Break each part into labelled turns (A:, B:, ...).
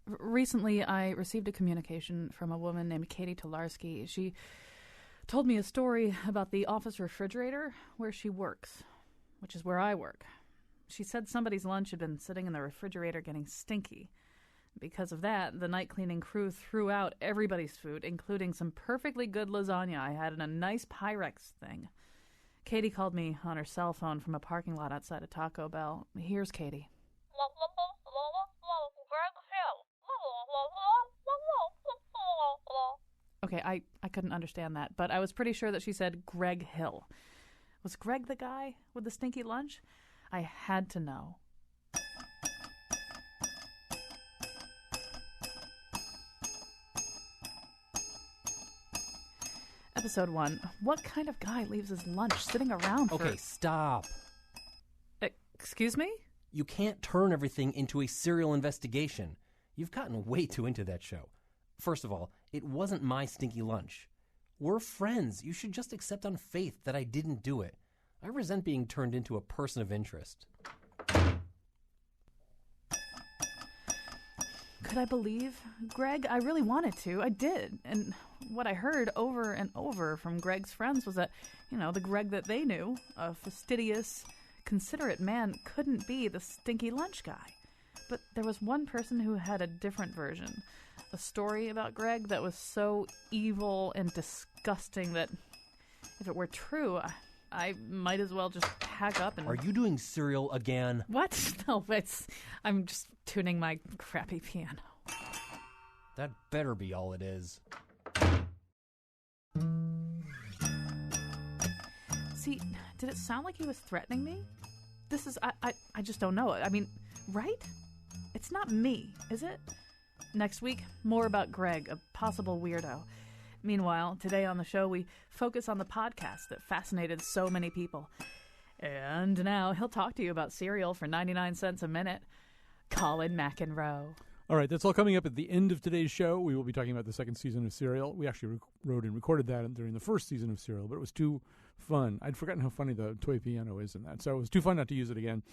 A: Recently, I received a communication from a woman named Katie Tolarski. She told me a story about the office refrigerator where she works, which is where I work. She said somebody's lunch had been sitting in the refrigerator getting stinky. Because of that, the night cleaning crew threw out everybody's food, including some perfectly good lasagna I had in a nice Pyrex thing. Katie called me on her cell phone from a parking lot outside of Taco Bell. Here's Katie. Okay, I couldn't understand that, but I was pretty sure that she said Greg Hill. Was Greg the guy with the stinky lunch? I had to know. Episode 1. What kind of guy leaves his lunch sitting around for...
B: Okay, stop.
A: Excuse me?
B: You can't turn everything into a serial investigation. You've gotten way too into that show. First of all, it wasn't my stinky lunch. We're friends. You should just accept on faith that I didn't do it. I resent being turned into a person of interest.
A: Could I believe Greg? I really wanted to. I did. And what I heard over and over from Greg's friends was that, the Greg that they knew, a fastidious, considerate man, couldn't be the stinky lunch guy. But there was one person who had a different version. A story about Greg that was so evil and disgusting that if it were true, I might as well just pack up and...
B: Are you doing cereal again?
A: What? No, I'm just tuning my crappy piano.
B: That better be all it is.
A: See, did it sound like he was threatening me? This is... I just don't know. I mean, right? It's not me, is it? Next week, more about Greg, a possible weirdo. Meanwhile, today on the show, we focus on the podcast that fascinated so many people. And now he'll talk to you about cereal for 99 cents a minute. Colin McEnroe.
C: All right, that's all coming up at the end of today's show. We will be talking about the second season of Serial. We actually wrote and recorded that during the first season of Serial, but it was too fun. I'd forgotten how funny the toy piano is in that, so it was too fun not to use it again.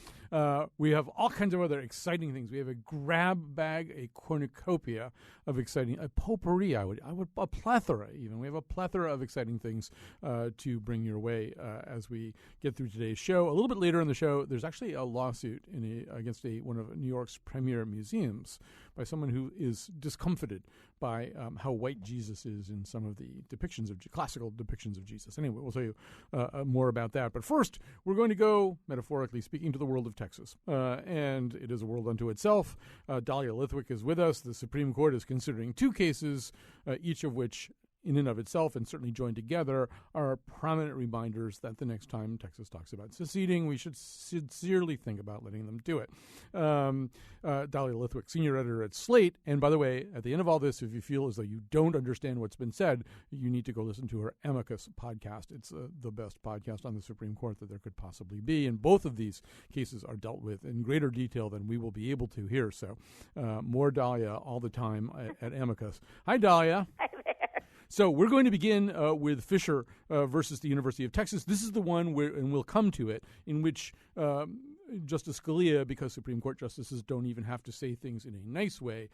C: We have all kinds of other exciting things. We have a grab bag, a cornucopia of exciting, a potpourri, a plethora even. We have a plethora of exciting things to bring your way as we get through today's show. A little bit later in the show, there's actually a lawsuit against one of New York's premier museums by someone who is discomfited by how white Jesus is in some of the depictions of classical depictions of Jesus. Anyway, we'll tell you more about that. But first, we're going to go, metaphorically speaking, to the world of Texas. And it is a world unto itself. Dahlia Lithwick is with us. The Supreme Court is considering two cases, each of which in and of itself, and certainly joined together, are prominent reminders that the next time Texas talks about seceding, we should sincerely think about letting them do it. Dahlia Lithwick, senior editor at Slate. And by the way, at the end of all this, if you feel as though you don't understand what's been said, you need to go listen to her Amicus podcast. It's the best podcast on the Supreme Court that there could possibly be. And both of these cases are dealt with in greater detail than we will be able to here. So more Dahlia all the time at Amicus. Hi, Dahlia.
D: Hi there.
C: So we're going to begin with Fisher versus the University of Texas. This is the one where, and we'll come to it, in which Justice Scalia, because Supreme Court justices don't even have to say things in a nice way,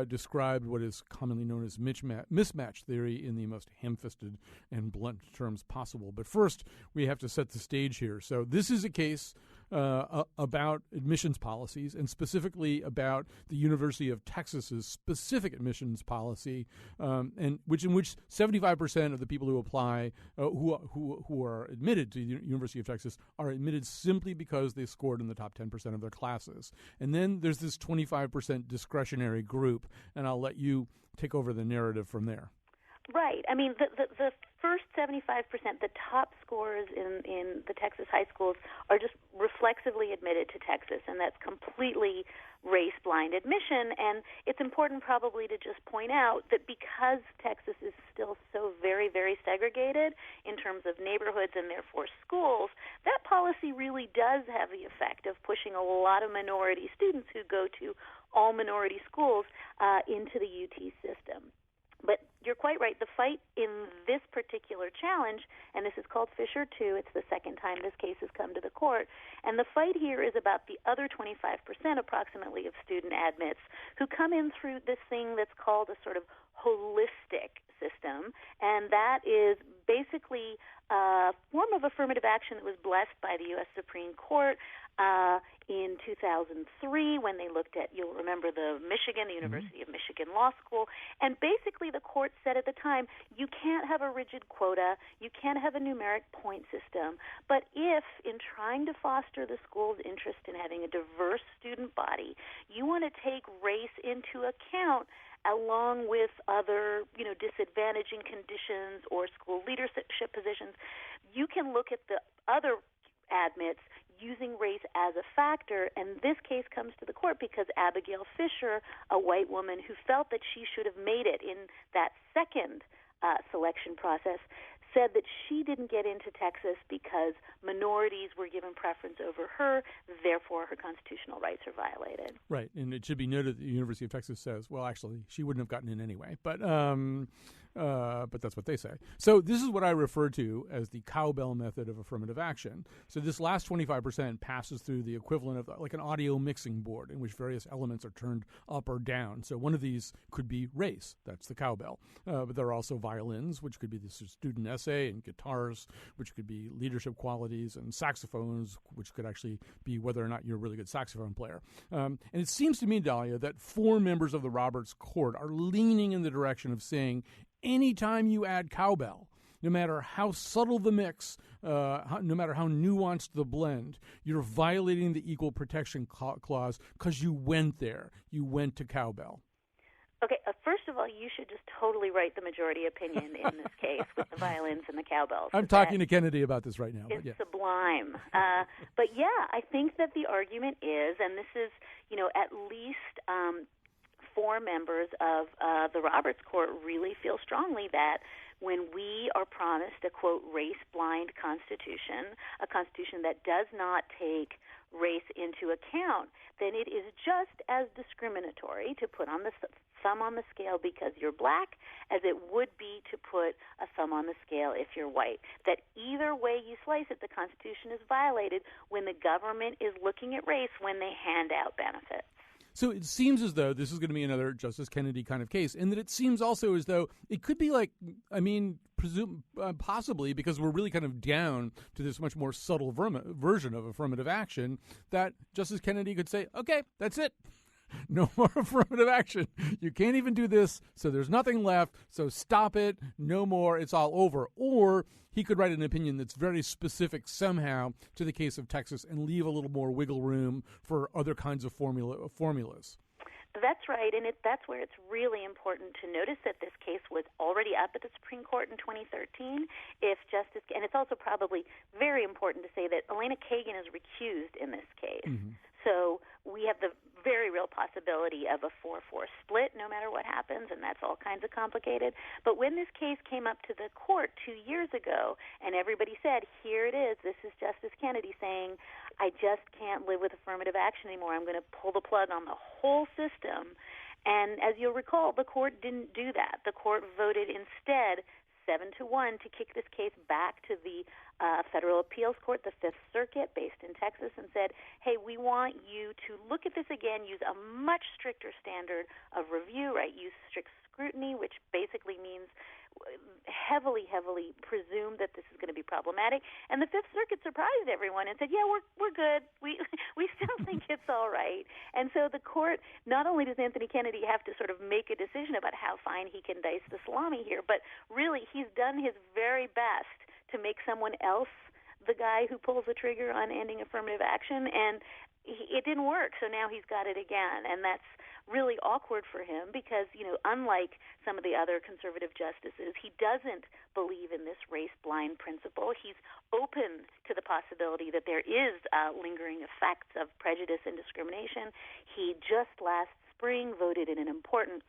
C: described what is commonly known as mismatch theory in the most ham-fisted and blunt terms possible. But first, we have to set the stage here. So this is a case about admissions policies, and specifically about the University of Texas's specific admissions policy, in which 75% of the people who apply, who are admitted to the University of Texas, are admitted simply because they scored in the top 10% of their classes. And then there's this 25% discretionary group, and I'll let you take over the narrative from there.
D: Right. I mean, the first 75%, the top scorers in the Texas high schools are just reflexively admitted to Texas, and that's completely race-blind admission. And it's important probably to just point out that because Texas is still so very, very segregated in terms of neighborhoods and therefore schools, that policy really does have the effect of pushing a lot of minority students who go to all minority schools into the UT system. But you're quite right. The fight in this particular challenge, and this is called Fisher 2, it's the second time this case has come to the court, and the fight here is about the other 25% approximately of student admits who come in through this thing that's called a sort of holistic system, and that is basically a form of affirmative action that was blessed by the U.S. Supreme Court in 2003 when they looked at, you'll remember, the University of Michigan Law School, and basically the court said at the time, you can't have a rigid quota, you can't have a numeric point system, but if, in trying to foster the school's interest in having a diverse student body, you want to take race into account along with other, disadvantaging conditions or school leadership positions, you can look at the other admits using race as a factor, and this case comes to the court because Abigail Fisher, a white woman who felt that she should have made it in that second selection process, said that she didn't get into Texas because minorities were given preference over her, therefore her constitutional rights are violated.
C: Right, and it should be noted that the University of Texas says, well, actually, she wouldn't have gotten in anyway, but that's what they say. So this is what I refer to as the cowbell method of affirmative action. So this last 25% passes through the equivalent of like an audio mixing board in which various elements are turned up or down. So one of these could be race, that's the cowbell. But there are also violins, which could be the student essay, and guitars, which could be leadership qualities, and saxophones, which could actually be whether or not you're a really good saxophone player. And it seems to me, Dahlia, that 4 members of the Roberts Court are leaning in the direction of saying anytime you add cowbell, no matter how subtle the mix, no matter how nuanced the blend, you're violating the Equal Protection Clause because you went there. You went to cowbell.
D: Okay, first of all, you should just totally write the majority opinion in this case with the violins and the cowbells.
C: I'm talking to Kennedy about this right now.
D: It's sublime. But yeah, I think that the argument is, and this is, at least 4 members of the Roberts Court really feel strongly that when we are promised a, quote, race-blind constitution, a constitution that does not take race into account, then it is just as discriminatory to put on the thumb on the scale because you're black as it would be to put a thumb on the scale if you're white. That either way you slice it, the Constitution is violated when the government is looking at race when they hand out benefits.
C: So it seems as though this is going to be another Justice Kennedy kind of case, and that it seems also as though it could be like, possibly because we're really kind of down to this much more subtle version of affirmative action, that Justice Kennedy could say, okay, that's it. No more affirmative action. You can't even do this, so there's nothing left, so stop it, no more, it's all over. Or he could write an opinion that's very specific somehow to the case of Texas and leave a little more wiggle room for other kinds of formulas.
D: That's right, and that's where it's really important to notice that this case was already up at the Supreme Court in 2013. And it's also probably very important to say that Elena Kagan is recused in this case. Mm-hmm. So we have the very real possibility of a 4-4 split no matter what happens, and that's all kinds of complicated. But when this case came up to the court 2 years ago, and everybody said, here it is, this is Justice Kennedy saying, I just can't live with affirmative action anymore. I'm going to pull the plug on the whole system. And as you'll recall, the court didn't do that. The court voted instead 7-1 to kick this case back to the Federal Appeals Court, the Fifth Circuit, based in Texas, and said, hey, we want you to look at this again, use a much stricter standard of review, right? Use strict scrutiny, which basically means heavily presume that this is going to be problematic. And the Fifth Circuit surprised everyone and said, yeah, we're good. We still think it's all right. And so the court, not only does Anthony Kennedy have to sort of make a decision about how fine he can dice the salami here, but really he's done his very best to make someone else the guy who pulls the trigger on ending affirmative action, and it didn't work, so now he's got it again, and that's really awkward for him because, unlike some of the other conservative justices, he doesn't believe in this race-blind principle. He's open to the possibility that there is lingering effects of prejudice and discrimination. He just last spring voted in an important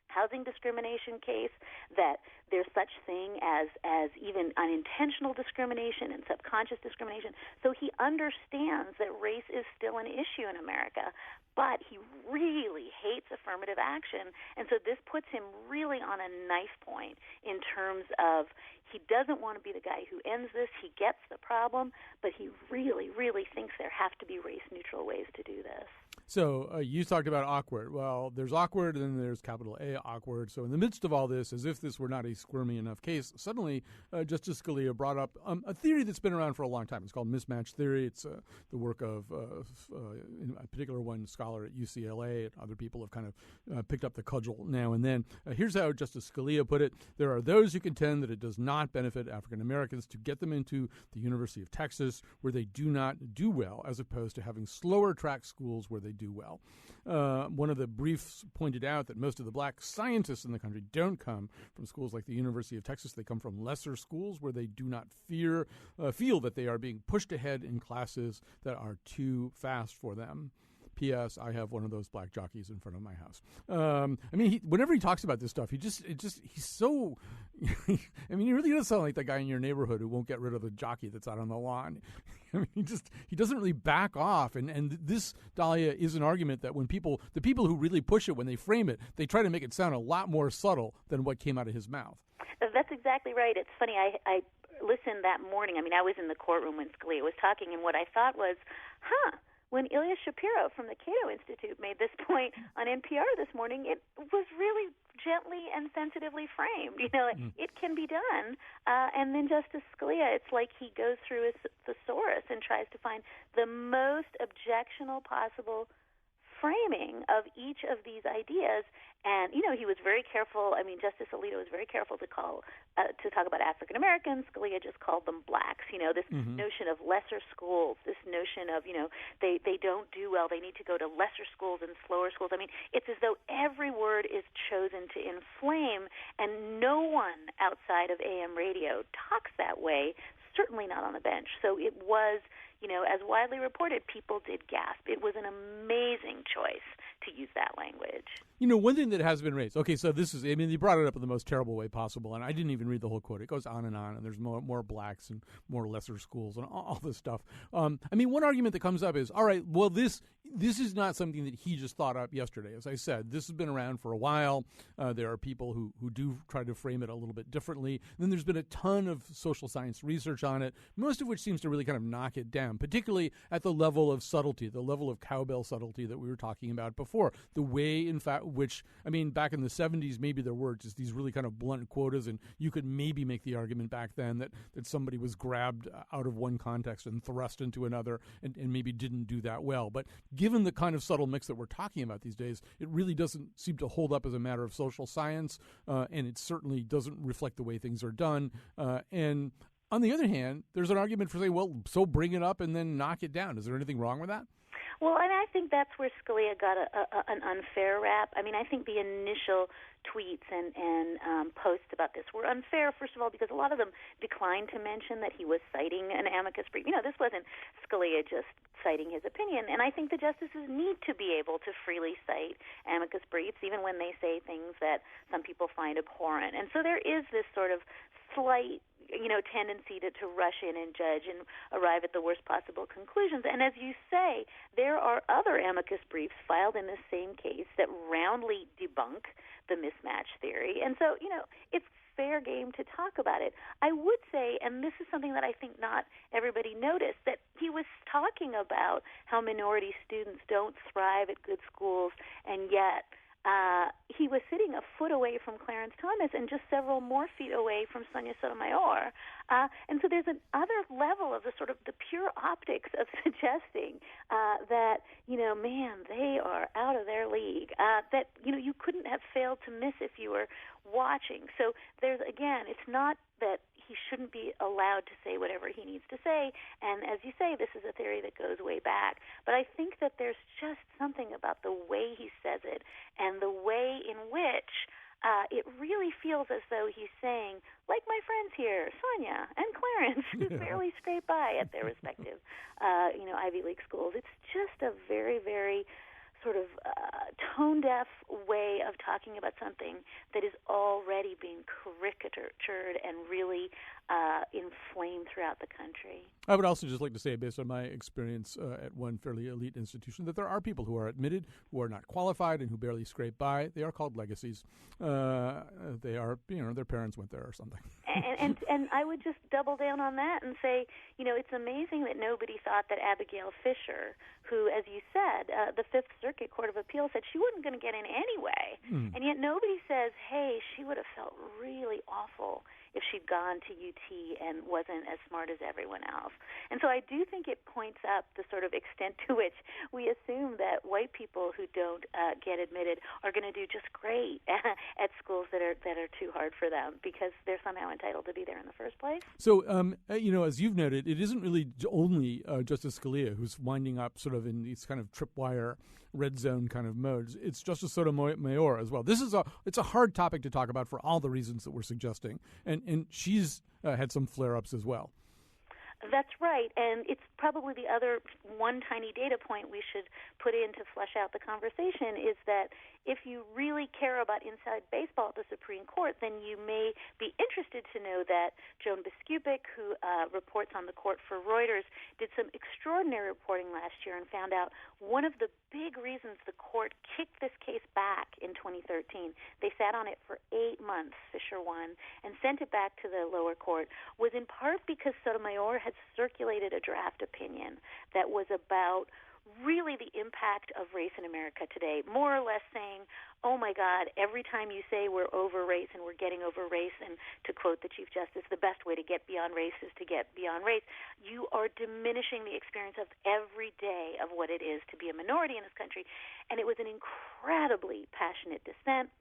D: housing discrimination case that there's such thing as even unintentional discrimination and subconscious discrimination. So he understands that race is still an issue in America, but he really hates affirmative affirmative action. And so this puts him really on a knife point in terms of he doesn't want to be the guy who ends this. He gets the problem, but he really, really thinks there have to be race-neutral ways to do this.
C: So you talked about awkward. Well, there's awkward, and then there's capital A awkward. So in the midst of all this, as if this were not a squirmy enough case, suddenly Justice Scalia brought up a theory that's been around for a long time. It's called mismatch theory. It's the work of, in a particular one, scholar at UCLA, and other people have kind of picked up the cudgel now and then. Here's how Justice Scalia put it. There are those who contend that it does not benefit African Americans to get them into the University of Texas, where they do not do well, as opposed to having slower track schools where they do well. One of the briefs pointed out that most of the black scientists in the country don't come from schools like the University of Texas. They come from lesser schools where they do not feel that they are being pushed ahead in classes that are too fast for them. P.S. I have one of those black jockeys in front of my house. I mean, whenever he talks about this stuff, he's so. I mean, he really does sound like that guy in your neighborhood who won't get rid of the jockey that's out on the lawn. I mean, he doesn't really back off. And this, Dahlia, is an argument that when the people who really push it, when they frame it, they try to make it sound a lot more subtle than what came out of his mouth.
D: That's exactly right. It's funny. I listened that morning. I mean, I was in the courtroom when Scalia was talking, and what I thought was, when Ilya Shapiro from the Cato Institute made this point on NPR this morning, it was really gently and sensitively framed. You know, it can be done. And then Justice Scalia, it's like he goes through his thesaurus and tries to find the most objectionable possible framing of each of these ideas. And, you know, he was very careful. I mean, Justice Alito was very careful to talk about African Americans. Scalia just called them blacks. You know, this notion of lesser schools, this notion of, you know, they don't do well. They need to go to lesser schools and slower schools. I mean, it's as though every word is chosen to inflame, and no one outside of AM radio talks that way, certainly not on the bench. So it was, you know, as widely reported, people did gasp. It was an amazing choice to use that language.
C: You know, one thing that has been raised, okay, so this is, I mean, they brought it up in the most terrible way possible, and I didn't even read the whole quote. It goes on, and there's more blacks and more lesser schools and all this stuff. I mean, one argument that comes up is, all right, well, this is not something that he just thought up yesterday. As I said, this has been around for a while. There are people who do try to frame it a little bit differently. And then there's been a ton of social science research on it, most of which seems to really kind of knock it down, particularly at the level of subtlety, the level of cowbell subtlety that we were talking about before. The way, in fact, which, I mean, back in the 70s, maybe there were just these really kind of blunt quotas, and you could maybe make the argument back then that somebody was grabbed out of one context and thrust into another and maybe didn't do that well. But given the kind of subtle mix that we're talking about these days, it really doesn't seem to hold up as a matter of social science, and it certainly doesn't reflect the way things are done. And on the other hand, there's an argument for saying, well, so bring it up and then knock it down. Is there anything wrong with that?
D: Well, and I think that's where Scalia got an unfair rap. I mean, I think the initial tweets and posts about this were unfair, first of all, because a lot of them declined to mention that he was citing an amicus brief. You know, this wasn't Scalia just citing his opinion. And I think the justices need to be able to freely cite amicus briefs, even when they say things that some people find abhorrent. And so there is this sort of slight, you know, tendency to rush in and judge and arrive at the worst possible conclusions. And as you say, there are other amicus briefs filed in this same case that roundly debunk the mismatch theory. And so, you know, it's fair game to talk about it. I would say, and this is something that I think not everybody noticed, that he was talking about how minority students don't thrive at good schools, and yet he was sitting a foot away from Clarence Thomas and just several more feet away from Sonia Sotomayor. And so there's another level of the sort of the pure optics of suggesting that, you know, man, they are out of their league, that, you know, you couldn't have failed to miss if you were watching. So there's, again, it's not that he shouldn't be allowed to say whatever he needs to say. And as you say, this is a theory that goes way back. But I think that there's just something about the way he says it and the way in which it really feels as though he's saying, like my friends here, Sonia and Clarence, who barely scrape by at their respective, you know, Ivy League schools. It's just a very, very sort of tone-deaf way of talking about something that is already being caricatured and really inflamed throughout the country.
C: I would also just like to say, based on my experience at one fairly elite institution, that there are people who are admitted, who are not qualified, and who barely scrape by. They are called legacies. They are, their parents went there or something.
D: And I would just double down on that and say, it's amazing that nobody thought that Abigail Fisher, who, as you said, the Fifth Circuit Court of Appeals said she wasn't going to get in anyway. And yet nobody says, hey, she would have felt really awful if she'd gone to UT and wasn't as smart as everyone else. And so I do think it points up the sort of extent to which we assume that white people who don't get admitted are going to do just great at schools that are too hard for them because they're somehow entitled to be there in the first place.
C: So, as you've noted, it isn't really only Justice Scalia who's winding up sort of in these kind of tripwire red zone kind of modes. It's Justice Sotomayor as well. It's a hard topic to talk about for all the reasons that we're suggesting, and she's had some flare-ups as well.
D: That's right, and it's probably the other one tiny data point we should put in to flesh out the conversation is that if you really care about inside baseball at the Supreme Court, then you may be interested to know that Joan Biskupic, who reports on the court for Reuters, did some extraordinary reporting last year and found out one of the big reasons the court kicked this case back in 2013, they sat on it for 8 months, Fisher won, and sent it back to the lower court, was in part because Sotomayor had circulated a draft opinion that was about really the impact of race in America today, more or less saying, oh my God, every time you say we're over race and we're getting over race, and to quote the Chief Justice, the best way to get beyond race is to get beyond race, you are diminishing the experience of every day of what it is to be a minority in this country. And it was an incredibly passionate dissent.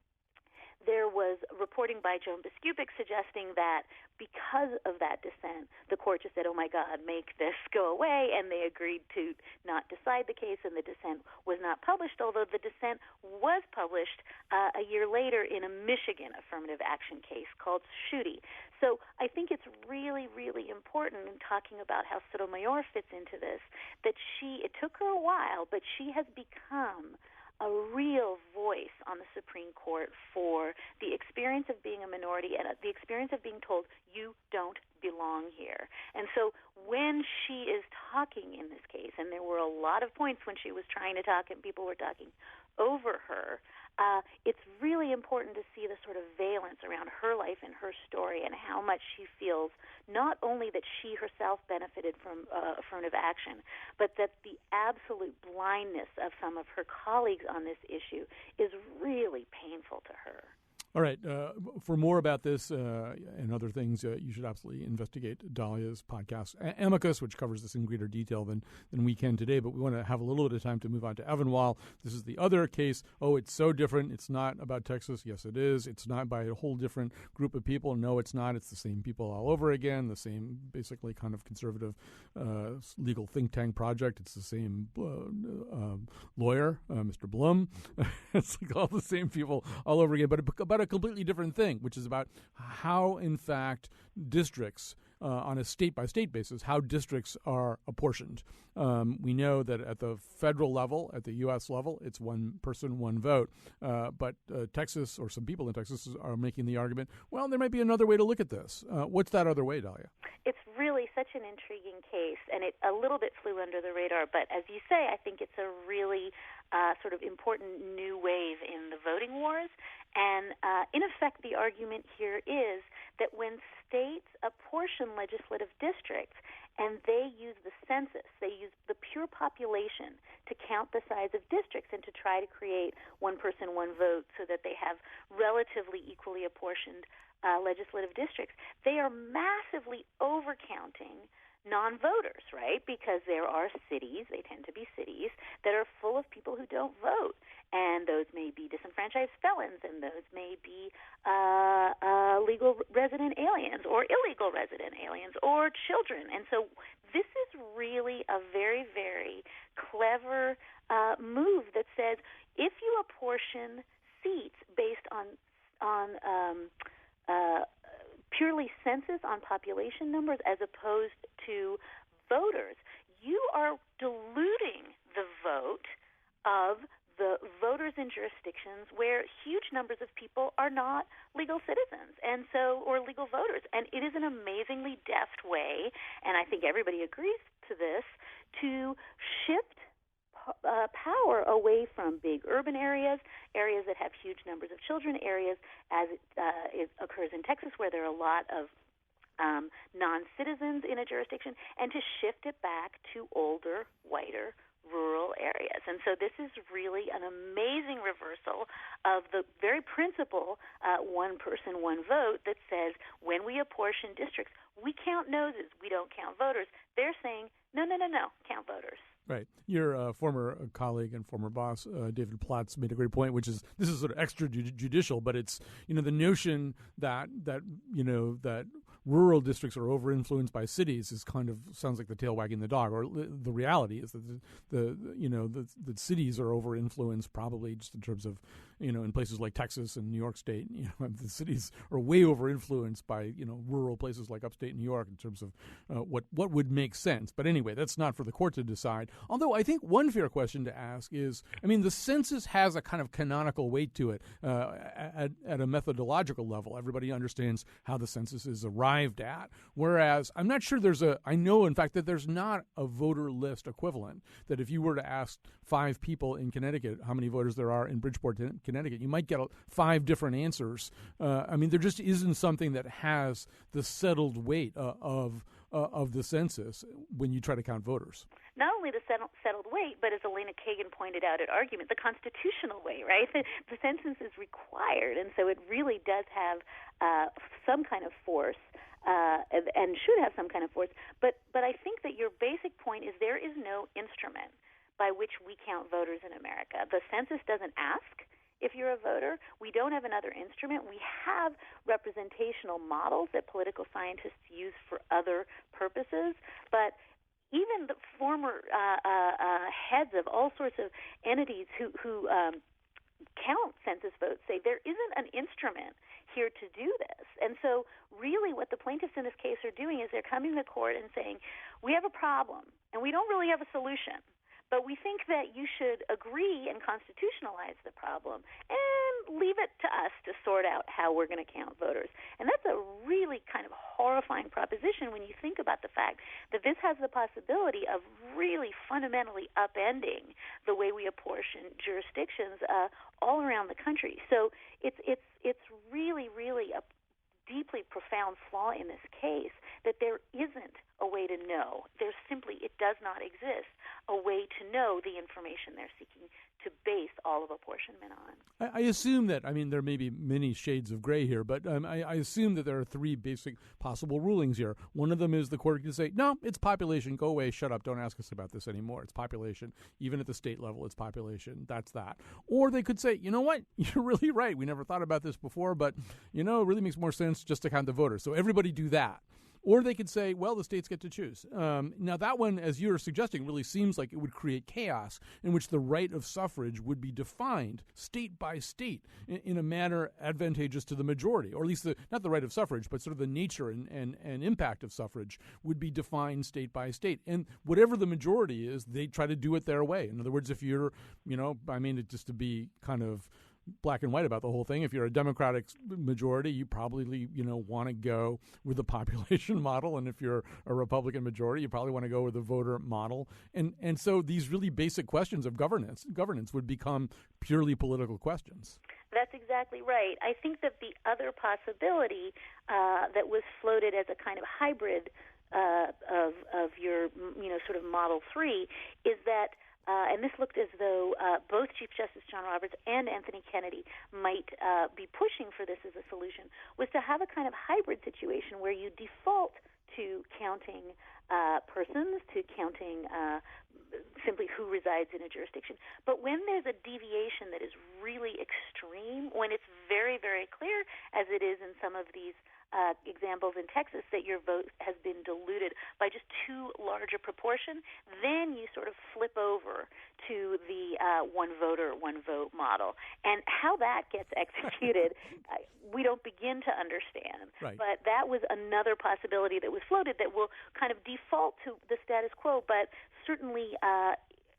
D: There was reporting by Joan Biskupic suggesting that because of that dissent, the court just said, oh, my God, make this go away, and they agreed to not decide the case, and the dissent was not published, although the dissent was published a year later in a Michigan affirmative action case called Schuette. So I think it's really, really important in talking about how Sotomayor fits into this, that it took her a while, but she has become a real voice on the Supreme Court for the experience of being a minority and the experience of being told you don't belong here. And so when she is talking in this case, and there were a lot of points when she was trying to talk and people were talking over her, it's really important to see the sort of valence around her life and her story and how much she feels not only that she herself benefited from affirmative action, but that the absolute blindness of some of her colleagues on this issue is really painful to her.
C: All right. For more about this and other things, you should absolutely investigate Dahlia's podcast, Amicus, which covers this in greater detail than we can today. But we want to have a little bit of time to move on to Evan Wall. This is the other case. Oh, it's so different. It's not about Texas. Yes, it is. It's not by a whole different group of people. No, it's not. It's the same people all over again, the same basically kind of conservative legal think tank project. It's the same lawyer, Mr. Blum. It's like all the same people all over again, but about a completely different thing, which is about how, in fact, districts on a state-by-state basis, how districts are apportioned. We know that at the federal level, at the U.S. level, it's one person, one vote. But Texas, or some people in Texas, are making the argument, well, there might be another way to look at this. What's that other way, Dahlia?
D: It's really such an intriguing case, and it a little bit flew under the radar. But as you say, I think it's a really sort of important new wave in the voting wars. And in effect, the argument here is that when states apportion legislative districts and they use the census, they use the pure population to count the size of districts and to try to create one person, one vote so that they have relatively equally apportioned legislative districts, they are massively overcounting non-voters, right? Because there are cities, they tend to be cities, that are full of people who don't vote. And those may be disenfranchised felons, and those may be legal resident aliens or illegal resident aliens or children. And so this is really a very, very clever move that says if you apportion seats based on purely census on population numbers as opposed to voters, you are diluting the vote of the voters in jurisdictions where huge numbers of people are not legal citizens or legal voters. And it is an amazingly deft way, and I think everybody agrees to this, to shift power away from big urban areas that have huge numbers of children, areas as it occurs in Texas where there are a lot of non-citizens in a jurisdiction, and to shift it back to older, whiter, rural areas. And so this is really an amazing reversal of the very principle, one person, one vote, that says when we apportion districts, we count noses, we don't count voters. They're saying, no, count voters.
C: Right. Your former colleague and former boss, David Platts, made a great point, which is this is sort of extrajudicial, but it's, the notion that rural districts are over-influenced by cities is kind of sounds like the tail wagging the dog. Or the reality is that the cities are over-influenced probably just in terms of, in places like Texas and New York State, the cities are way over-influenced by, rural places like upstate New York in terms of what would make sense. But anyway, that's not for the court to decide. Although I think one fair question to ask is, the census has a kind of canonical weight to it at a methodological level. Everybody understands how the census is arrived at, whereas I'm not sure I know, in fact, that there's not a voter list equivalent, that if you were to ask 5 people in Connecticut how many voters there are in Bridgeport, Connecticut, you might get 5 different answers. There just isn't something that has the settled weight of the census when you try to count voters.
D: Not only the settled weight, but as Elena Kagan pointed out at argument, the constitutional weight, right? The census is required, and so it really does have some kind of force and should have some kind of force. But I think that your basic point is there is no instrument by which we count voters in America. The census doesn't ask if you're a voter. We don't have another instrument. We have representational models that political scientists use for other purposes, but even the former heads of all sorts of entities who count census votes say there isn't an instrument here to do this. And so really what the plaintiffs in this case are doing is they're coming to court and saying, we have a problem, and we don't really have a solution. But we think that you should agree and constitutionalize the problem and leave it to us to sort out how we're going to count voters. And that's a really kind of horrifying proposition when you think about the fact that this has the possibility of really fundamentally upending the way we apportion jurisdictions all around the country. So it's really, really a deeply profound flaw in this case that there isn't a way to know. It does not exist a way to know the information they're seeking to base all of apportionment on.
C: I assume that, there may be many shades of gray here, but I assume that there are 3 basic possible rulings here. One of them is the court can say, no, it's population, go away, shut up, don't ask us about this anymore. It's population. Even at the state level, it's population. That's that. Or they could say, you know what, you're really right. We never thought about this before, but, it really makes more sense just to count the voters. So everybody do that. Or they could say, well, the states get to choose. Now, that one, as you're suggesting, really seems like it would create chaos in which the right of suffrage would be defined state by state in a manner advantageous to the majority, or at least not the right of suffrage, but sort of the nature and impact of suffrage would be defined state by state. And whatever the majority is, they try to do it their way. In other words, if you're, just to be kind of black and white about the whole thing. If you're a Democratic majority, you probably, want to go with the population model. And if you're a Republican majority, you probably want to go with the voter model. And so these really basic questions of governance would become purely political questions.
D: That's exactly right. I think that the other possibility that was floated as a kind of hybrid of your, sort of Model 3 is that and this looked as though both Chief Justice John Roberts and Anthony Kennedy might be pushing for this as a solution, was to have a kind of hybrid situation where you default to counting persons, to counting simply who resides in a jurisdiction. But when there's a deviation that is really extreme, when it's very, very clear, as it is in some of these examples in Texas, that your vote has been diluted by just too large a proportion, then you sort of flip over to the one voter, one vote model. And how that gets executed, we don't begin to understand.
C: Right.
D: But that was another possibility that was floated that will kind of default to the status quo, but certainly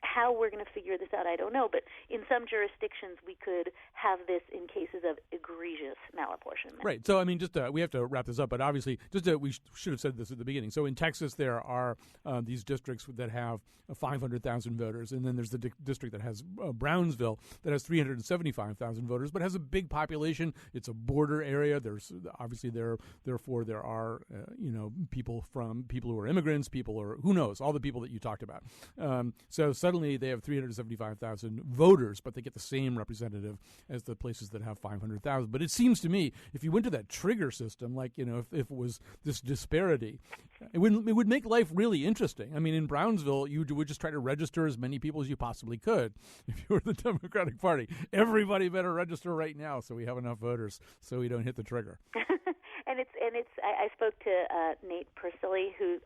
D: how we're going to figure this out, I don't know. But in some jurisdictions, we could have this in cases of egregious malapportionment.
C: Right. So, I mean, just we have to wrap this up, but obviously, we should have said this at the beginning. So in Texas, there are these districts that have 500,000 voters, and then there's the district that has Brownsville that has 375,000 voters, but has a big population. It's a border area. There's obviously therefore there are people who are immigrants, people or who knows, all the people that you talked about. So suddenly they have 375,000 voters, but they get the same representative as the places that have 500,000. But it seems to me, if you went to that trigger system, like, if it was this disparity, it would make life really interesting. I mean, in Brownsville, you would just try to register as many people as you possibly could. If you were the Democratic Party, everybody better register right now so we have enough voters so we don't hit the trigger.
D: I spoke to Nate Persily, who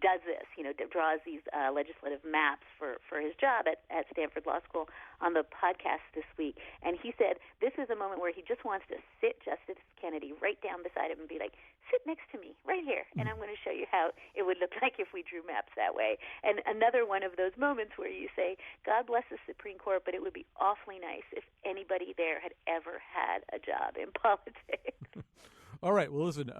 D: does this, draws these legislative maps for his job at Stanford Law School on the podcast this week. And he said this is a moment where he just wants to sit Justice Kennedy right down beside him and be like, sit next to me right here, and I'm going to show you how it would look like if we drew maps that way. And another one of those moments where you say, God bless the Supreme Court, but it would be awfully nice if anybody there had ever had a job in politics.
C: All right. Well, listen,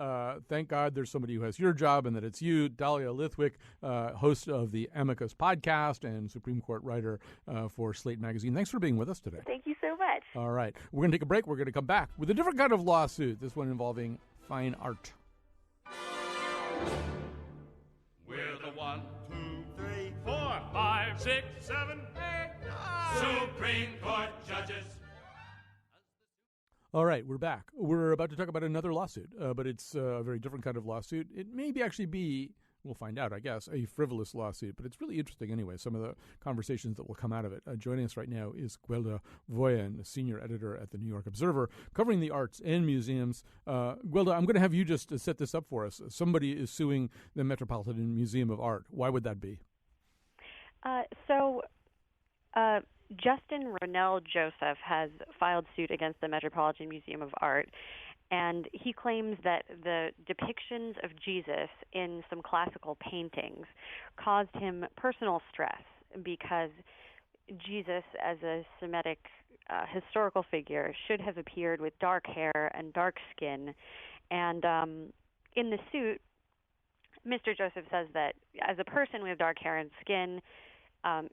C: thank God there's somebody who has your job and that it's you, Dahlia Lithwick, host of the Amicus podcast and Supreme Court writer for Slate Magazine. Thanks for being with us today.
D: Thank you so much.
C: All right. We're going to take a break. We're going to come back with a different kind of lawsuit, this one involving fine art.
E: We're the 1, 2, 3, 4, 5, 6, 7, 8, 9 Supreme Court judges.
C: All right, we're back. We're about to talk about another lawsuit, but it's a very different kind of lawsuit. It may actually be, we'll find out, I guess, a frivolous lawsuit, but it's really interesting anyway, some of the conversations that will come out of it. Joining us right now is Gwilda Voyen, senior editor at the New York Observer, covering the arts and museums. Gwilda, I'm going to have you just set this up for us. Somebody is suing the Metropolitan Museum of Art. Why would that be?
F: Justin Ronell Joseph has filed suit against the Metropolitan Museum of Art, and he claims that the depictions of Jesus in some classical paintings caused him personal stress because Jesus, as a Semitic historical figure, should have appeared with dark hair and dark skin. And in the suit, Mr. Joseph says that as a person with dark hair and skin,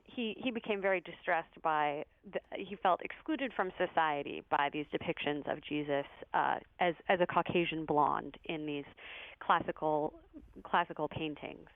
F: he became very distressed by he felt excluded from society by these depictions of Jesus as a Caucasian blonde in these classical paintings.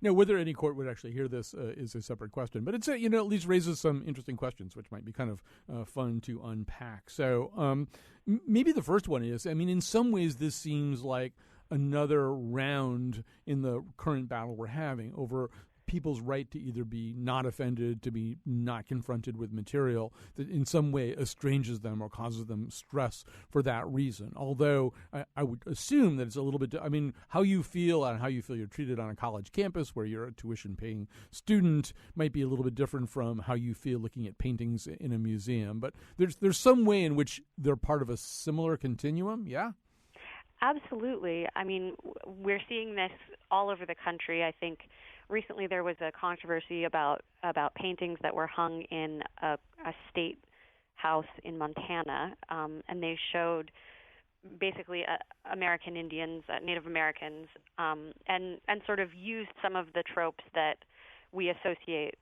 C: Now, whether any court would actually hear this is a separate question, but it's at least raises some interesting questions, which might be kind of fun to unpack. So maybe the first one is, I mean, in some ways this seems like another round in the current battle we're having over people's right to either be not offended, to be not confronted with material that in some way estranges them or causes them stress for that reason. Although I would assume that it's a little bit, I mean, how you feel and how you feel you're treated on a college campus where you're a tuition-paying student might be a little bit different from how you feel looking at paintings in a museum. But there's some way in which they're part of a similar continuum, yeah?
F: Absolutely. I mean, we're seeing this all over the country. I think recently there was a controversy about paintings that were hung in a state house in Montana, and they showed basically American Indians, Native Americans, and sort of used some of the tropes that we associate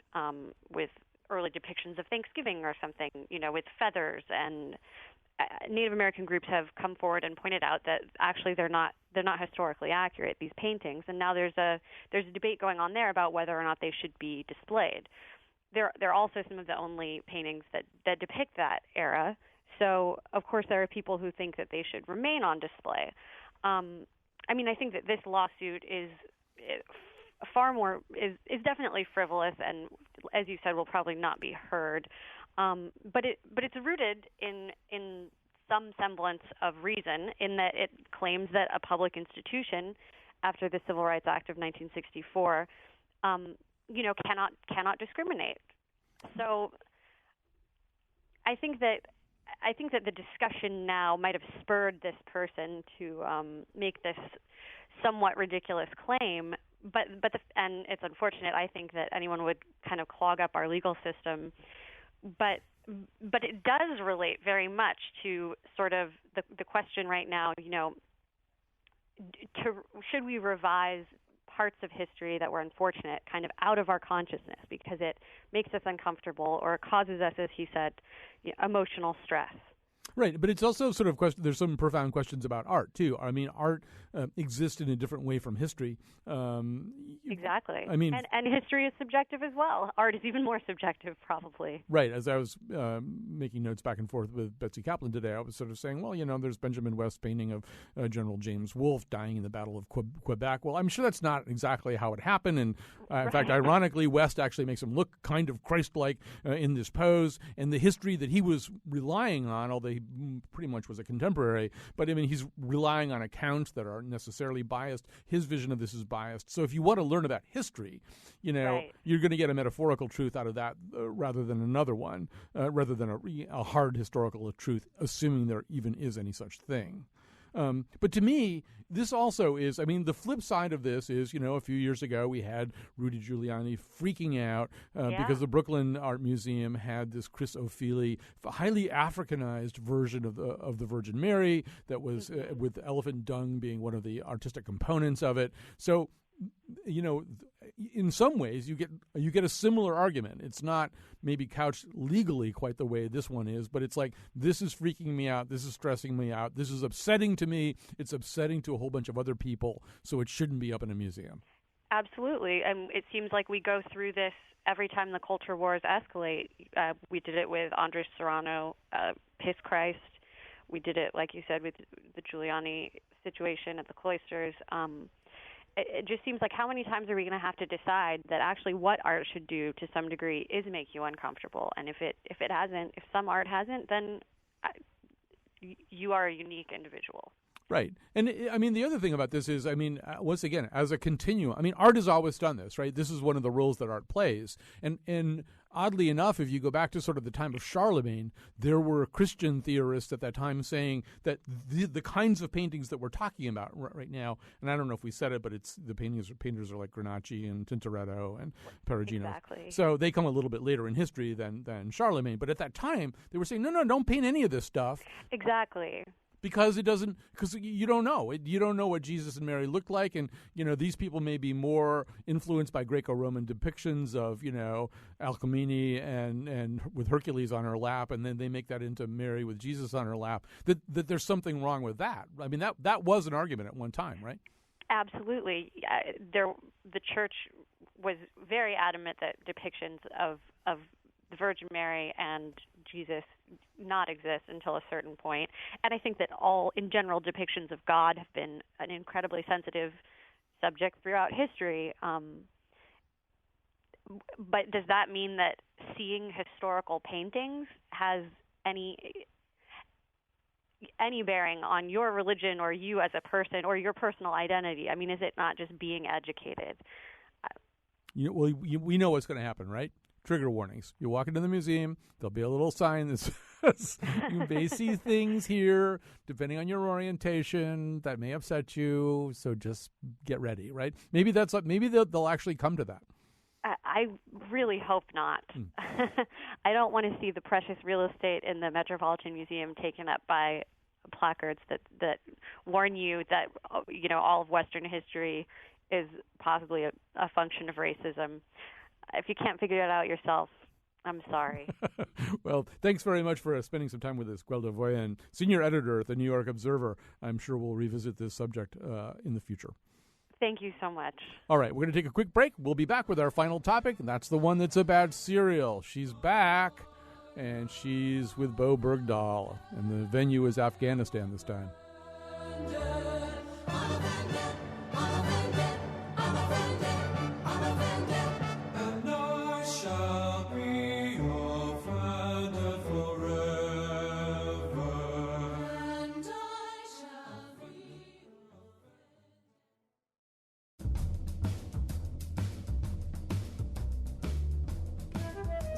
F: with early depictions of Thanksgiving or something, with feathers. And Native American groups have come forward and pointed out that actually they're not historically accurate, these paintings, and now there's a debate going on there about whether or not they should be displayed. They're also some of the only paintings that depict that era. So of course there are people who think that they should remain on display. I mean, I think that this lawsuit is definitely frivolous, and as you said, will probably not be heard. But it's rooted in some semblance of reason, in that it claims that a public institution, after the Civil Rights Act of 1964, cannot discriminate. So I think that the discussion now might have spurred this person to make this somewhat ridiculous claim, and it's unfortunate, I think, that anyone would kind of clog up our legal system, but it does relate very much to sort of the question right now, should we revise parts of history that were unfortunate kind of out of our consciousness because it makes us uncomfortable or causes us, as he said, emotional stress.
C: Right, but it's also sort of there's some profound questions about art too. I mean, art exists in a different way from history.
F: Exactly.
C: I mean,
F: and history is subjective as well. Art is even more subjective, probably.
C: Right. As I was making notes back and forth with Betsy Kaplan today, I was sort of saying, well, there's Benjamin West's painting of General James Wolfe dying in the Battle of Quebec. Well, I'm sure that's not exactly how it happened, and in fact, ironically, West actually makes him look kind of Christ-like in this pose, and the history that he was relying on, although he pretty much was a contemporary, but I mean, he's relying on accounts that are necessarily biased. His vision of this is biased. So if you want to learn about history, you're going to get a metaphorical truth out of that rather than another one, rather than a hard historical truth, assuming there even is any such thing. But to me, this also is, I mean, the flip side of this is, a few years ago we had Rudy Giuliani freaking out because the Brooklyn Art Museum had this Chris O'Feely highly Africanized version of the Virgin Mary that was with elephant dung being one of the artistic components of it. So, in some ways you get a similar argument. It's not maybe couched legally quite the way this one is, but it's like, this is freaking me out, this is stressing me out, this is upsetting to me, it's upsetting to a whole bunch of other people, so it shouldn't be up in a museum.
F: Absolutely, and it seems like we go through this every time the culture wars escalate. We did it with Andres Serrano, His Christ. We did it, like you said, with the Giuliani situation at the cloisters. It just seems like, how many times are we going to have to decide that actually what art should do to some degree is make you uncomfortable? And if some art hasn't, then you are a unique individual.
C: Right. And I mean, the other thing about this is, I mean, once again, as a continuum, I mean, art has always done this, right? This is one of the roles that art plays. And oddly enough, if you go back to sort of the time of Charlemagne, there were Christian theorists at that time saying that the kinds of paintings that we're talking about right now, and I don't know if we said it, but it's the painters are like Granacci and Tintoretto and Perugino.
F: Exactly.
C: So they come a little bit later in history than Charlemagne. But at that time, they were saying, no, don't paint any of this stuff.
F: Exactly.
C: Because you don't know. You don't know what Jesus and Mary looked like, and these people may be more influenced by Greco-Roman depictions of Alcmene and with Hercules on her lap, and then they make that into Mary with Jesus on her lap. That there's something wrong with that. I mean, that was an argument at one time, right?
F: Absolutely. The church was very adamant that depictions of the Virgin Mary and Jesus not exist until a certain point. And I think that all, in general, depictions of God have been an incredibly sensitive subject throughout history. But does that mean that seeing historical paintings has any bearing on your religion or you as a person or your personal identity? I mean, is it not just being educated?
C: We know what's going to happen, right? Trigger warnings. You walk into the museum, there'll be a little sign that says, you may see things here, depending on your orientation, that may upset you, so just get ready, right? Maybe they'll actually come to that.
F: I really hope not. I don't want to see the precious real estate in the Metropolitan Museum taken up by placards that warn you that all of Western history is possibly a function of racism. If you can't figure it out yourself, I'm sorry.
C: Well, thanks very much for spending some time with us, Gwelda Voyen, senior editor at the New York Observer. I'm sure we'll revisit this subject in the future.
F: Thank you so much.
C: All right, we're going to take a quick break. We'll be back with our final topic, and that's the one that's about cereal. She's back, and she's with Bo Bergdahl, and the venue is Afghanistan this time.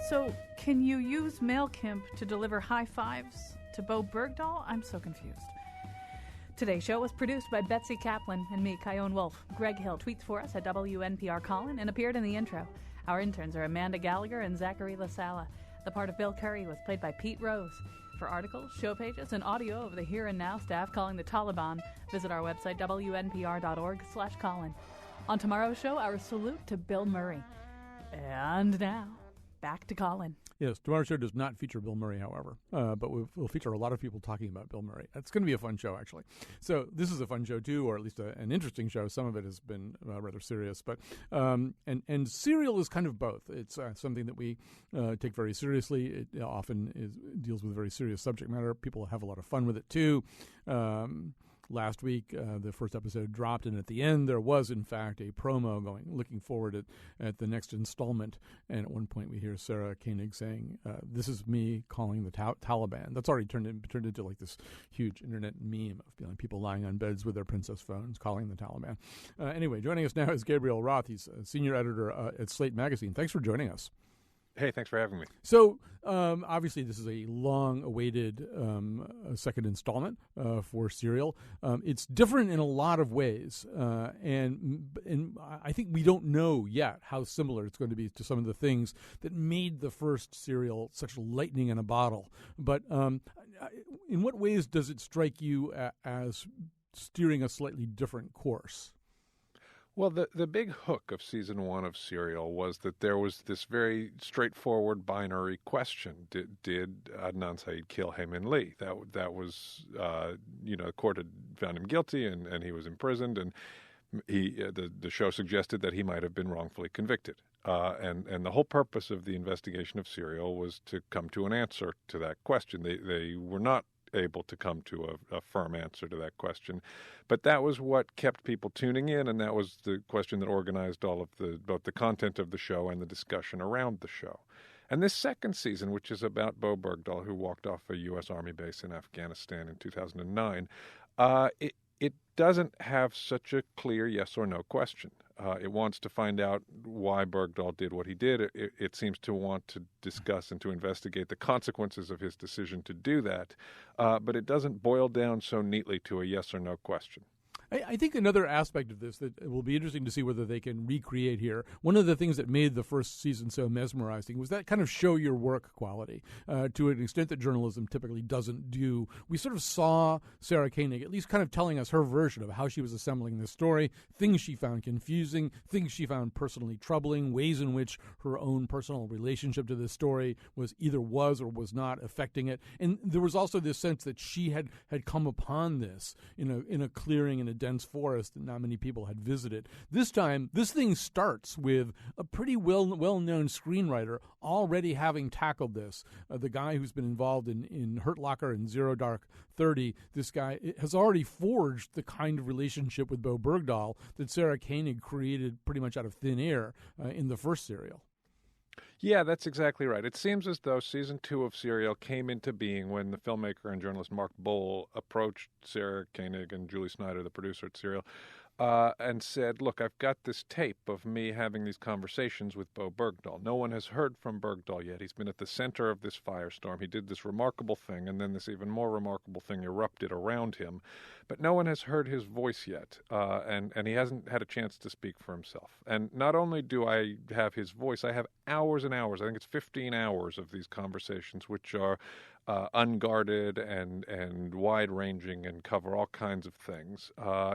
A: So, can you use MailChimp to deliver high fives to Bo Bergdahl? I'm so confused. Today's show was produced by Betsy Kaplan and me, Kyone Wolf. Greg Hill tweets for us at WNPR Colin and appeared in the intro. Our interns are Amanda Gallagher and Zachary LaSala. The part of Bill Curry was played by Pete Rose. For articles, show pages, and audio of the Here and Now staff calling the Taliban, visit our website, wnpr.org/Colin. On tomorrow's show, our salute to Bill Murray. And now, back to Colin.
C: Yes, tomorrow's show does not feature Bill Murray, however, but we'll feature a lot of people talking about Bill Murray. It's going to be a fun show, actually. So this is a fun show, too, or at least an interesting show. Some of it has been rather serious. But and Serial is kind of both. It's something that we take very seriously. It often deals with very serious subject matter. People have a lot of fun with it, too. Last week, the first episode dropped, and at the end, there was, in fact, a promo looking forward at the next installment. And at one point, we hear Sarah Koenig saying, "This is me calling the Taliban." That's already turned into like this huge internet meme of people lying on beds with their princess phones calling the Taliban. Anyway, joining us now is Gabriel Roth. He's a senior editor at Slate Magazine. Thanks for joining us.
G: Hey, thanks for having me.
C: So, obviously, this is a long-awaited second installment for Serial. It's different in a lot of ways, and I think we don't know yet how similar it's going to be to some of the things that made the first Serial such lightning in a bottle. But in what ways does it strike you as steering a slightly different course?
G: Well, the big hook of season 1 of Serial was that there was this very straightforward binary question: Did Adnan Syed kill Hae-Min Lee? That was the court had found him guilty and he was imprisoned, and the show suggested that he might have been wrongfully convicted. And the whole purpose of the investigation of Serial was to come to an answer to that question. They were not able to come to a firm answer to that question, but that was what kept people tuning in, and that was the question that organized all of both the content of the show and the discussion around the show. And this second season, which is about Bo Bergdahl, who walked off a U.S. Army base in Afghanistan in 2009, it doesn't have such a clear yes or no question. It wants to find out why Bergdahl did what he did. It seems to want to discuss and to investigate the consequences of his decision to do that. But it doesn't boil down so neatly to a yes or no question.
C: I think another aspect of this that it will be interesting to see whether they can recreate here. One of the things that made the first season so mesmerizing was that kind of show your work quality to an extent that journalism typically doesn't do. We sort of saw Sarah Koenig at least kind of telling us her version of how she was assembling this story, things she found confusing, things she found personally troubling, ways in which her own personal relationship to this story was or was not affecting it. And there was also this sense that she had come upon this in a clearing in a dense forest that not many people had visited. This time, this thing starts with a pretty well-known screenwriter already having tackled this. The guy who's been involved in Hurt Locker and Zero Dark 30, this guy has already forged the kind of relationship with Bo Bergdahl that Sarah Koenig created pretty much out of thin air in the first Serial.
G: Yeah, that's exactly right. It seems as though season 2 of Serial came into being when the filmmaker and journalist Mark Bowl approached Sarah Koenig and Julie Snyder, the producer at Serial, and said, look, I've got this tape of me having these conversations with Bo Bergdahl. No one has heard from Bergdahl yet. He's been at the center of this firestorm. He did this remarkable thing, and then this even more remarkable thing erupted around him. But no one has heard his voice yet, and he hasn't had a chance to speak for himself. And not only do I have his voice, I have hours and hours, I think it's 15 hours of these conversations, which are unguarded and wide-ranging and cover all kinds of things.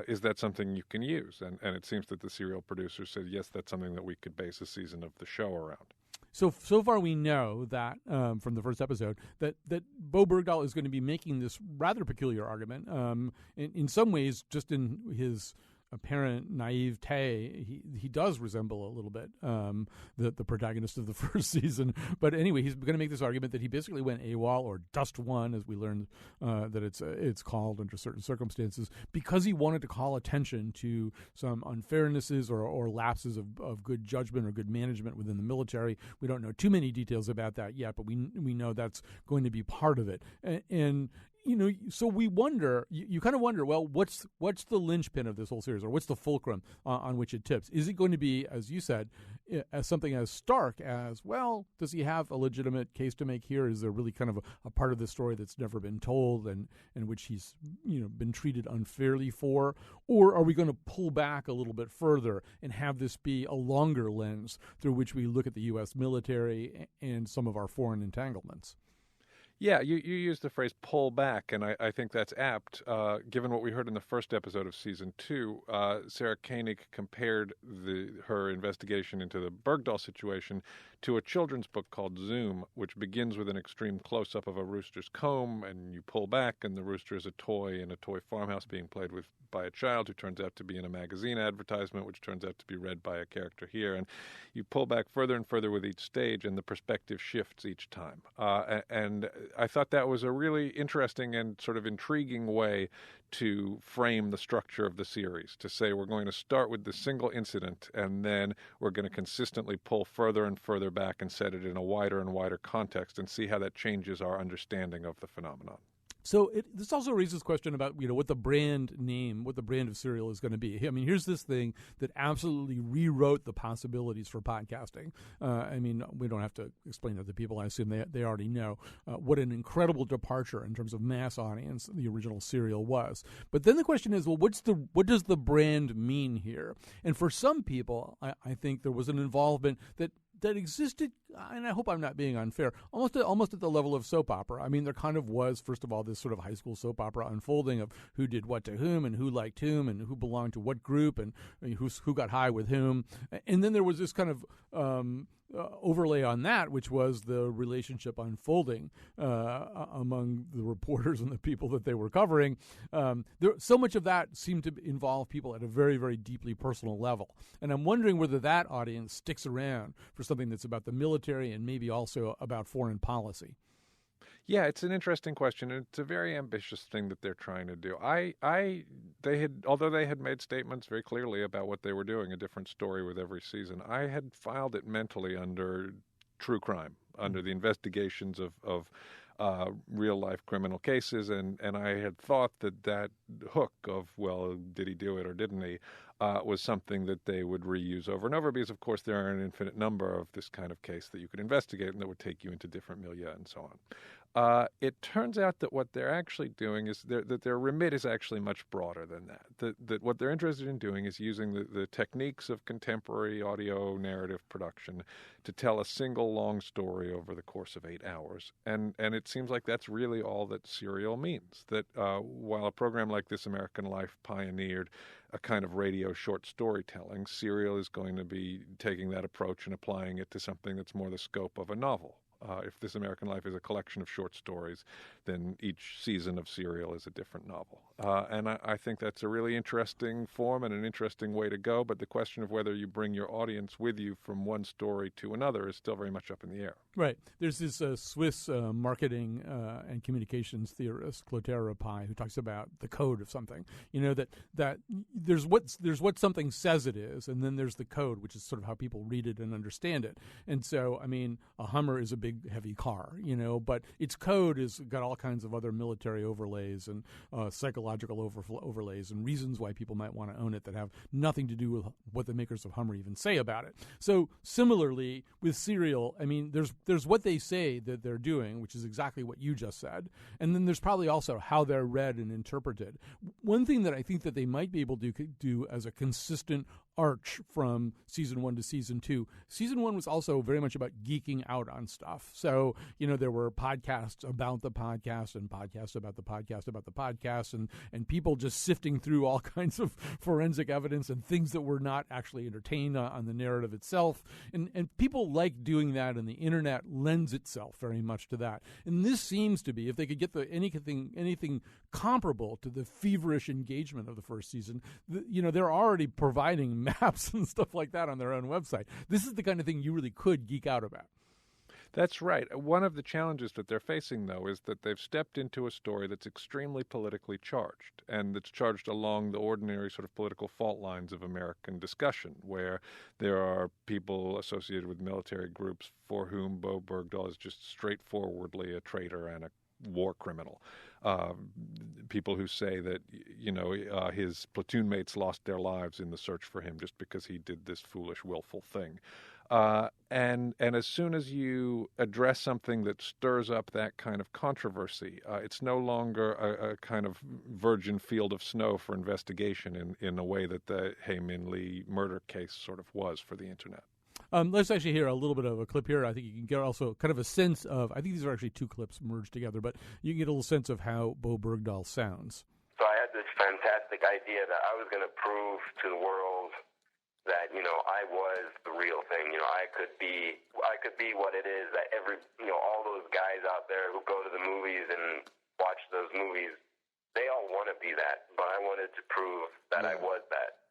G: Is that something you can use? And it seems that the Serial producer said, yes, that's something that we could base a season of the show around.
C: So far we know that from the first episode that Bo Bergdahl is going to be making this rather peculiar argument. In some ways, just in his apparent naivete, he does resemble a little bit the protagonist of the first season. But anyway, he's going to make this argument that he basically went AWOL, or Dust One, as we learned that it's called under certain circumstances, because he wanted to call attention to some unfairnesses or lapses of good judgment or good management within the military. We don't know too many details about that yet, but we know that's going to be part of it. And so we wonder, you kind of wonder, well, what's the linchpin of this whole series, or what's the fulcrum on which it tips? Is it going to be, as you said, as something as stark as, well, does he have a legitimate case to make here? Is there really kind of a part of the story that's never been told and which he's been treated unfairly for? Or are we going to pull back a little bit further and have this be a longer lens through which we look at the U.S. military and some of our foreign entanglements?
G: Yeah, you used the phrase pull back, and I think that's apt. Given what we heard in the first episode of Season 2, Sarah Koenig compared her investigation into the Bergdahl situation to a children's book called Zoom, which begins with an extreme close-up of a rooster's comb, and you pull back, and the rooster is a toy in a toy farmhouse being played with by a child who turns out to be in a magazine advertisement, which turns out to be read by a character here. And you pull back further and further with each stage, and the perspective shifts each time. And I thought that was a really interesting and sort of intriguing way to frame the structure of the series, to say we're going to start with the single incident, and then we're going to consistently pull further and further back and set it in a wider and wider context and see how that changes our understanding of the phenomenon.
C: So this also raises the question about what the brand name, what the brand of Serial is going to be. I mean, here's this thing that absolutely rewrote the possibilities for podcasting. I mean, we don't have to explain that to people. I assume they already know what an incredible departure in terms of mass audience the original Serial was. But then the question is, well, what does the brand mean here? And for some people, I think there was an involvement that existed, and I hope I'm not being unfair, almost at the level of soap opera. I mean, there kind of was, first of all, this sort of high school soap opera unfolding of who did what to whom and who liked whom and who belonged to what group and who got high with whom. And then there was this kind of overlay on that, which was the relationship unfolding among the reporters and the people that they were covering. So much of that seemed to involve people at a very, very deeply personal level. And I'm wondering whether that audience sticks around for something that's about the military and maybe also about foreign policy.
G: Yeah, it's an interesting question, and it's a very ambitious thing that they're trying to do. Although they had made statements very clearly about what they were doing, a different story with every season, I had filed it mentally under true crime, under the investigations of real-life criminal cases, and I had thought that hook of, well, did he do it or didn't he, was something that they would reuse over and over, because, of course, there are an infinite number of this kind of case that you could investigate and that would take you into different milieu and so on. It turns out that what they're actually doing is that their remit is actually much broader than that. That what they're interested in doing is using the techniques of contemporary audio narrative production to tell a single long story over the course of 8 hours. And it seems like that's really all that Serial means. That while a program like This American Life pioneered a kind of radio short storytelling, Serial is going to be taking that approach and applying it to something that's more the scope of a novel. If This American Life is a collection of short stories, then each season of Serial is a different novel. And I think that's a really interesting form and an interesting way to go, but the question of whether you bring your audience with you from one story to another is still very much up in the air.
C: Right. There's this Swiss marketing and communications theorist, Clotaire Rapaille, who talks about the code of something. That there's what something says it is, and then there's the code, which is sort of how people read it and understand it. And so, I mean, a Hummer is a big, heavy car, but its code has got all kinds of other military overlays and psychological overlays and reasons why people might want to own it that have nothing to do with what the makers of Hummer even say about it. So similarly with Serial, I mean, there's what they say that they're doing, which is exactly what you just said, and then there's probably also how they're read and interpreted. One thing that I think that they might be able to do as a consistent arch from season 1 to season 2. Season 1 was also very much about geeking out on stuff. So, there were podcasts about the podcast and podcasts about the podcast about the podcast and people just sifting through all kinds of forensic evidence and things that were not actually entertained on the narrative itself. And people like doing that, and the internet lends itself very much to that. And this seems to be, if they could get anything comparable to the feverish engagement of the first season, they're already providing maps and stuff like that on their own website. This is the kind of thing you really could geek out about.
G: That's right. One of the challenges that they're facing, though, is that they've stepped into a story that's extremely politically charged, and that's charged along the ordinary sort of political fault lines of American discussion, where there are people associated with military groups for whom Bo Bergdahl is just straightforwardly a traitor and a war criminal. people who say that, his platoon mates lost their lives in the search for him just because he did this foolish, willful thing. And as soon as you address something that stirs up that kind of controversy, it's no longer a kind of virgin field of snow for investigation in a way that the Hae Min Lee murder case sort of was for the Internet.
C: Let's actually hear a little bit of a clip here. I think you can get also kind of a sense of, I think these are actually two clips merged together, but you can get a little sense of how Bo Bergdahl sounds.
H: So I had this fantastic idea that I was going to prove to the world that, I was the real thing. I could be what it is that all those guys out there who go to the movies and watch those movies, they all want to be that, but I wanted to prove that I was that.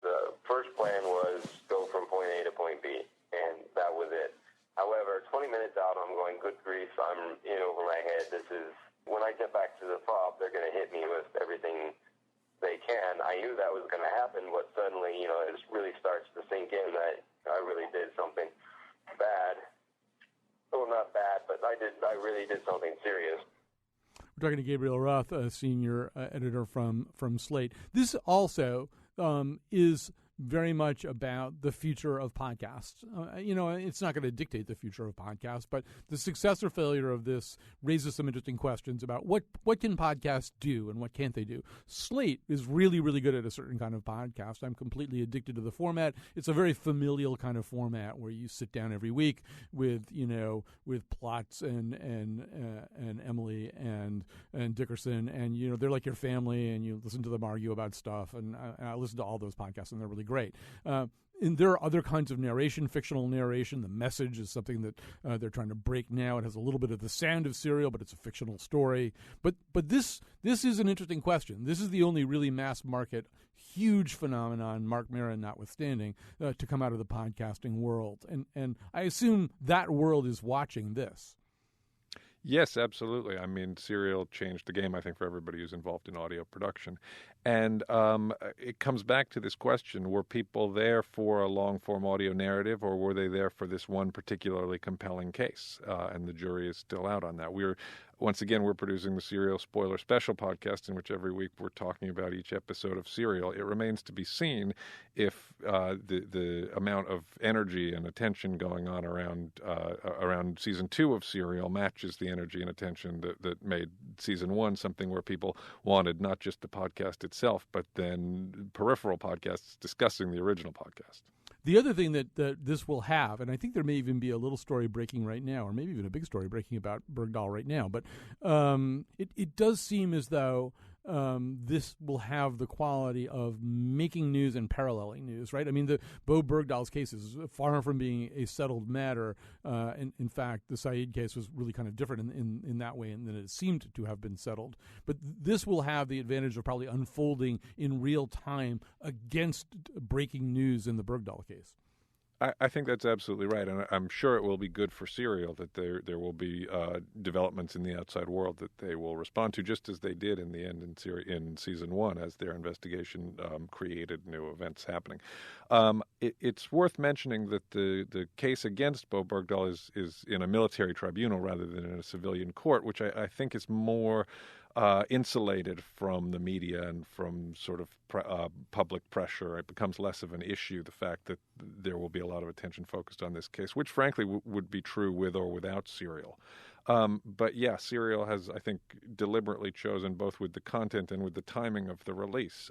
H: The first plan was go from point A to point B, and that was it. However, 20 minutes out, I'm going, good grief, I'm in over my head. When I get back to the fob, they're going to hit me with everything they can. I knew that was going to happen, but suddenly, it really starts to sink in that I really did something bad. Well, not bad, but I really did something serious.
C: We're talking to Gabriel Roth, a senior editor from Slate. This also is very much about the future of podcasts. It's not going to dictate the future of podcasts, but the success or failure of this raises some interesting questions about what can podcasts do and what can't they do. Slate is really, really good at a certain kind of podcast. I'm completely addicted to the format. It's a very familial kind of format where you sit down every week with Plotz and Emily and Dickerson, and they're like your family, and you listen to them argue about stuff. And I listen to all those podcasts, and they're really great. And there are other kinds of narration, fictional narration. The Message is something that they're trying to break now. It has a little bit of the sound of Serial, but it's a fictional story. But this is an interesting question. This is the only really mass market, huge phenomenon, Mark Maron notwithstanding, to come out of the podcasting world. And I assume that world is watching this.
G: Yes, absolutely. I mean, Serial changed the game, I think, for everybody who's involved in audio production. And it comes back to this question, were people there for a long-form audio narrative, or were they there for this one particularly compelling case? And the jury is still out on that. Once again, we're producing the Serial Spoiler Special podcast, in which every week we're talking about each episode of Serial. It remains to be seen if the amount of energy and attention going on around season 2 of Serial matches the energy and attention that made season 1 something where people wanted not just the podcast itself, but then peripheral podcasts discussing the original podcast.
C: The other thing that this will have, and I think there may even be a little story breaking right now, or maybe even a big story breaking about Bergdahl right now, but it does seem as though this will have the quality of making news and paralleling news, right? I mean, the Bo Bergdahl's case is far from being a settled matter. In fact, the Said case was really kind of different in that way than it seemed to have been settled. But this will have the advantage of probably unfolding in real time against breaking news in the Bergdahl case.
G: I think that's absolutely right, and I'm sure it will be good for Serial that there will be developments in the outside world that they will respond to, just as they did in the end in season 1, as their investigation created new events happening. It's worth mentioning that the case against Bo Bergdahl is in a military tribunal rather than in a civilian court, which I think is more insulated from the media and from sort of public pressure. It becomes less of an issue, the fact that there will be a lot of attention focused on this case, which frankly would be true with or without Serial. But yeah, Serial has, I think, deliberately chosen, both with the content and with the timing of the release,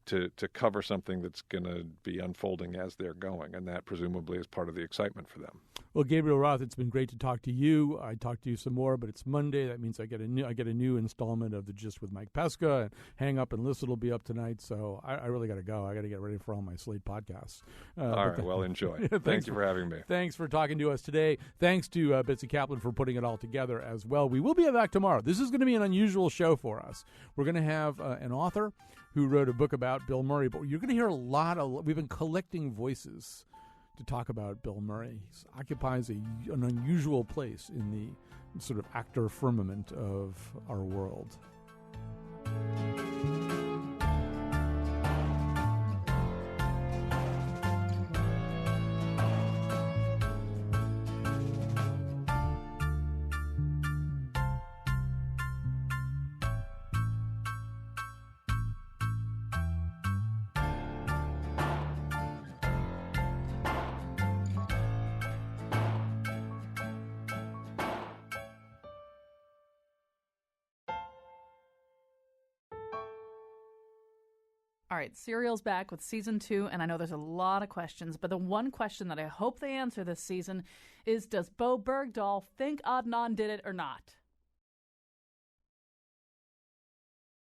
G: to cover something that's going to be unfolding as they're going, and that presumably is part of the excitement for them.
C: Well, Gabriel Roth, it's been great to talk to you. I talked to you some more, but it's Monday. That means I get a new installment of the Gist with Mike Pesca, and Hang Up and Listen will be up tonight. So I really got to go. I got to get ready for all my Slate podcasts.
G: All right. Well, enjoy. Thank you for having me.
C: Thanks for talking to us today. Thanks to Betsy Kaplan for putting it all together as well. We will be back tomorrow. This is going to be an unusual show for us. We're going to have an author who wrote a book about Bill Murray, but you're going to hear we've been collecting voices to talk about Bill Murray. He occupies an unusual place in the sort of actor firmament of our world.
A: All right, Serial's back with season 2, and I know there's a lot of questions, but the one question that I hope they answer this season is, does Bo Bergdahl think Adnan did it or not?